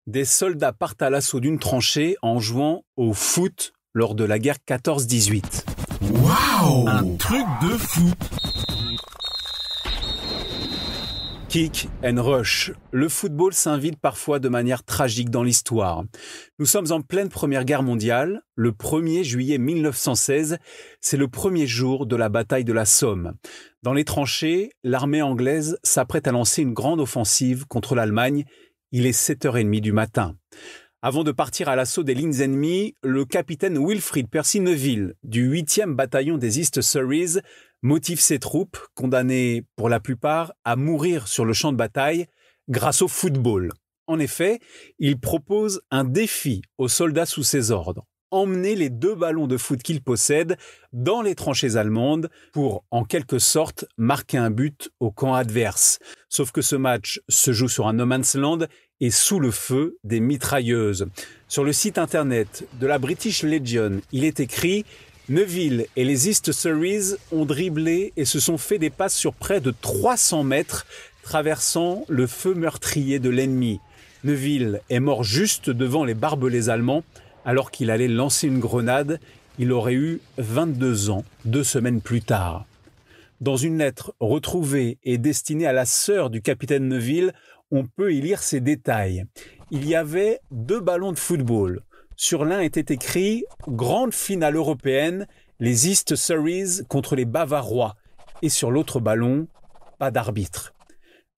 Des soldats partent à l'assaut d'une tranchée en jouant au foot lors de la guerre 14-18. Waouh! Un truc de fou! Kick and rush. Le football s'invite parfois de manière tragique dans l'histoire. Nous sommes en pleine Première Guerre mondiale. Le 1er juillet 1916, c'est le premier jour de la bataille de la Somme. Dans les tranchées, l'armée anglaise s'apprête à lancer une grande offensive contre l'Allemagne. Il est 7h30 du matin. Avant de partir à l'assaut des lignes ennemies, le capitaine Wilfrid Percy Neville du 8e bataillon des East Surreys motive ses troupes, condamnées pour la plupart à mourir sur le champ de bataille grâce au football. En effet, il propose un défi aux soldats sous ses ordres. Emmener les 2 ballons de foot qu'il possède dans les tranchées allemandes pour, en quelque sorte, marquer un but au camp adverse. Sauf que ce match se joue sur un no man's land et sous le feu des mitrailleuses. Sur le site internet de la British Legion, il est écrit « Neville et les East Surreys ont dribblé et se sont fait des passes sur près de 300 mètres, traversant le feu meurtrier de l'ennemi. Neville est mort juste devant les barbelés allemands. Alors qu'il allait lancer une grenade, il aurait eu 22 ans, 2 semaines plus tard. » Dans une lettre retrouvée et destinée à la sœur du capitaine Neville, on peut y lire ces détails. Il y avait 2 ballons de football. Sur l'un était écrit « Grande finale européenne, les East Surreys contre les Bavarois » et sur l'autre ballon, pas d'arbitre.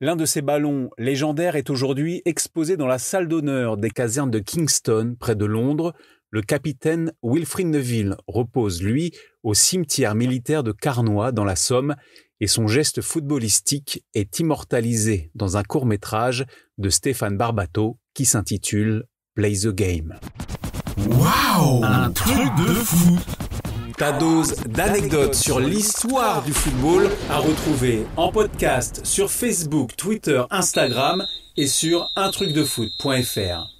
L'un de ces ballons légendaires est aujourd'hui exposé dans la salle d'honneur des casernes de Kingston, près de Londres. Le capitaine Wilfrid Neville repose, lui, au cimetière militaire de Carnoy, dans la Somme, et son geste footballistique est immortalisé dans un court-métrage de Stéphane Barbato qui s'intitule « Play the Game ». Waouh! Un truc de fou! Ta dose d'anecdotes sur l'histoire du football à retrouver en podcast sur Facebook, Twitter, Instagram et sur untrucdefoot.fr.